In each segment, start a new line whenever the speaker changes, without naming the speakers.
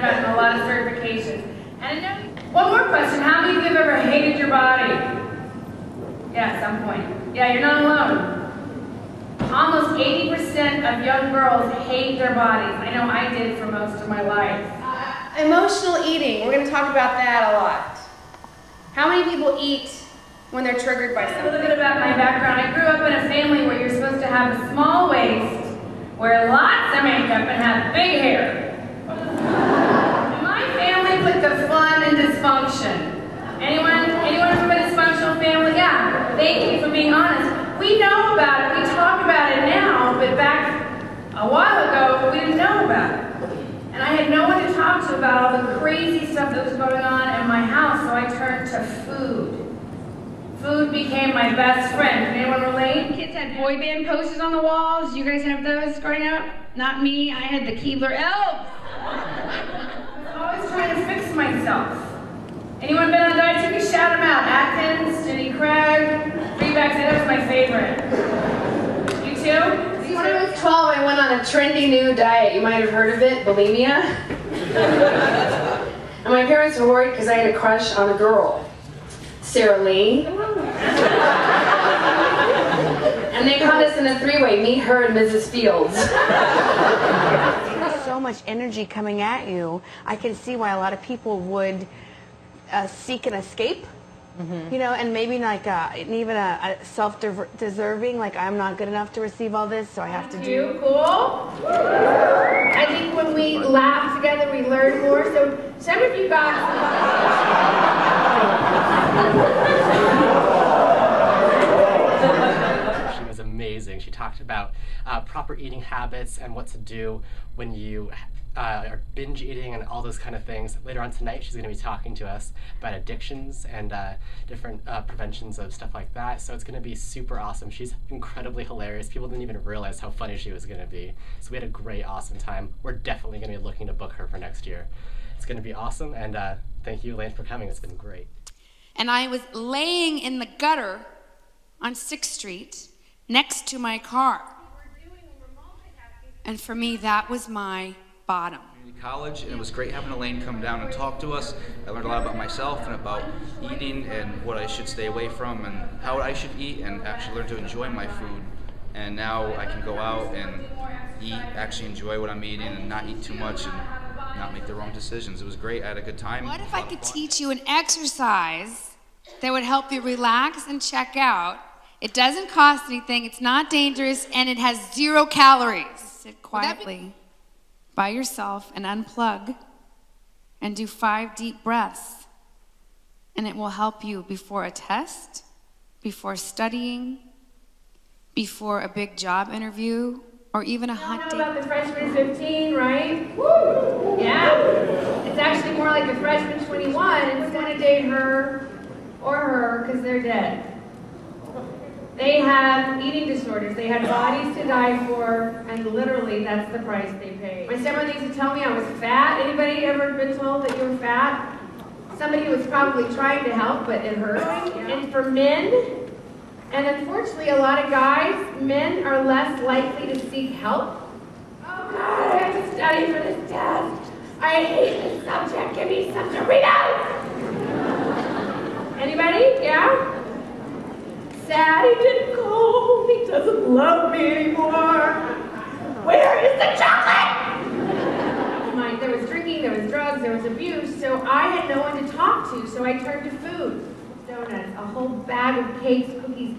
gotten a lot of certifications. And one more question, how many of you have ever hated your body? Yeah, at some point. Yeah, you're not alone. Almost 80% of young girls hate their bodies. I know I did for most of my life.
Emotional eating, we're going to talk about that a lot. How many people eat when they're triggered by something?
A little bit about my background. I grew up in a family where you're supposed to have a small waist, wear lots of makeup, and have big hair. My family put the fun in dysfunction. Anyone from a dysfunctional family? Yeah, thank you for being honest. We know about it, we talk about it now, but back a while ago, we didn't know about it. And I had no one to talk to about all the crazy stuff that was going on in my house, so I turned to food. Food became my best friend. Can anyone relate? Kids had boy band posters on the walls. You guys have those growing up? Not me, I had the Keebler elves. I was always trying to fix myself. Anyone been on diet? You can shout them out. Atkins, Jenny Craig, Freebacks, that was my favorite. You too?
When I was 12, I went on a trendy new diet. You might have heard of it, bulimia. And my parents were worried because I had a crush on a girl, Sarah Lee. And they caught us in a three-way, me, her, and Mrs. Fields.
There's so much energy coming at you. I can see why a lot of people would seek an escape. You know, and maybe like even a self-deserving, like I'm not good enough to receive all this, so I have to do.
Cool. I think when we laugh together, we learn more. So some of you got.
She was amazing. She talked about proper eating habits and what to do when you are binge eating and all those kind of things. Later on tonight, she's going to be talking to us about addictions and different preventions of stuff like that. So it's going to be super awesome. She's incredibly hilarious. People didn't even realize how funny she was going to be. So we had a great, awesome time. We're definitely going to be looking to book her for next year. It's going to be awesome, and thank you, Elaine, for coming. It's been great.
And I was laying in the gutter on 6th Street next to my car. And for me, that was my bottom.
College, and it was great having Elaine come down and talk to us. I learned a lot about myself and about eating and what I should stay away from and how I should eat, and actually learn to enjoy my food. And now I can go out and eat, actually enjoy what I'm eating and not eat too much and not make the wrong decisions. It was great. I had a good time.
What if I could teach you an exercise that would help you relax and check out? It doesn't cost anything, it's not dangerous, and it has 0 calories. Sit quietly by yourself and unplug and do 5 deep breaths. And it will help you before a test, before studying, before a big job interview, or even a hot date.
You know about the freshman 15, right? Woo! Yeah. It's actually more like the freshman 21. It's gonna date her or her because they're dead. They have eating disorders. They had bodies to die for, and literally that's the price they paid. My stepmother used to tell me I was fat. Anybody ever been told that you were fat? Somebody was probably trying to help, but it hurts. And for men, and unfortunately a lot of guys, men are less likely to seek help. Oh God, I have to study for this test. I hate this subject. Give me some Doritos. Anybody? Yeah? Sad he didn't call. He doesn't love me anymore. Where is the chocolate? There was drinking, there was drugs, there was abuse, so I had no one to talk to, so I turned to food. Donuts, a whole bag of cakes, cookies,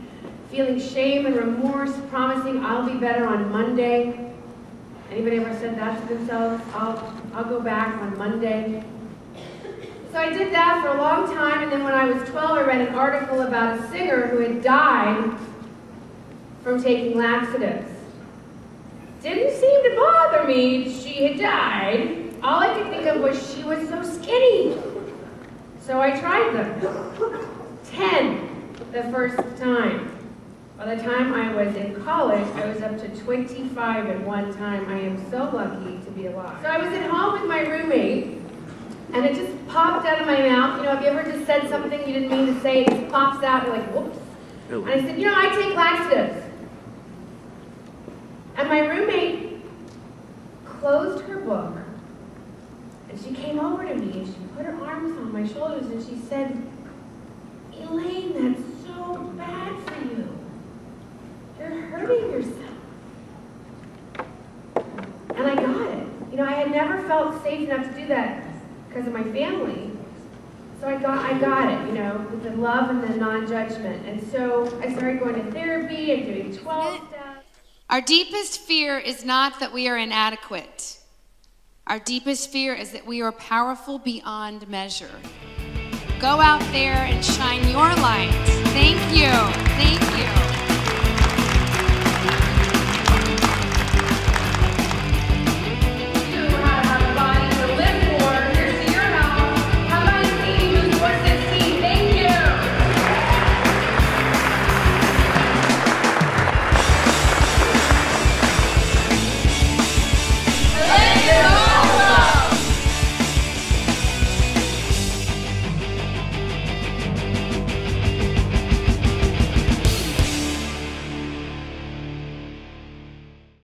feeling shame and remorse, promising I'll be better on Monday. Anybody ever said that to themselves? I'll go back on Monday. So I did that for a long time, and then when I was 12, I read an article about a singer who had died from taking laxatives. Didn't seem to bother me she had died. All I could think of was she was so skinny. So I tried them. 10 the first time. By the time I was in college, I was up to 25 at one time. I am so lucky to be alive. So I was at home with my roommate, and it just popped out of my mouth. You know, have you ever just said something you didn't mean to say? It just pops out, you're like, whoops. And I said, you know, I take laxatives. And my roommate closed her book, and And she came over to me and she put her arms on my shoulders and she said, Elaine, that's so bad for you. You're hurting yourself. And I got it. You know, I had never felt safe enough to do that because of my family. So I got it, you know, with the love and the non-judgment. And so I started going to therapy and doing 12 steps.
Our deepest fear is not that we are inadequate. Our deepest fear is that we are powerful beyond measure. Go out there and shine your light. Thank you. Thank you.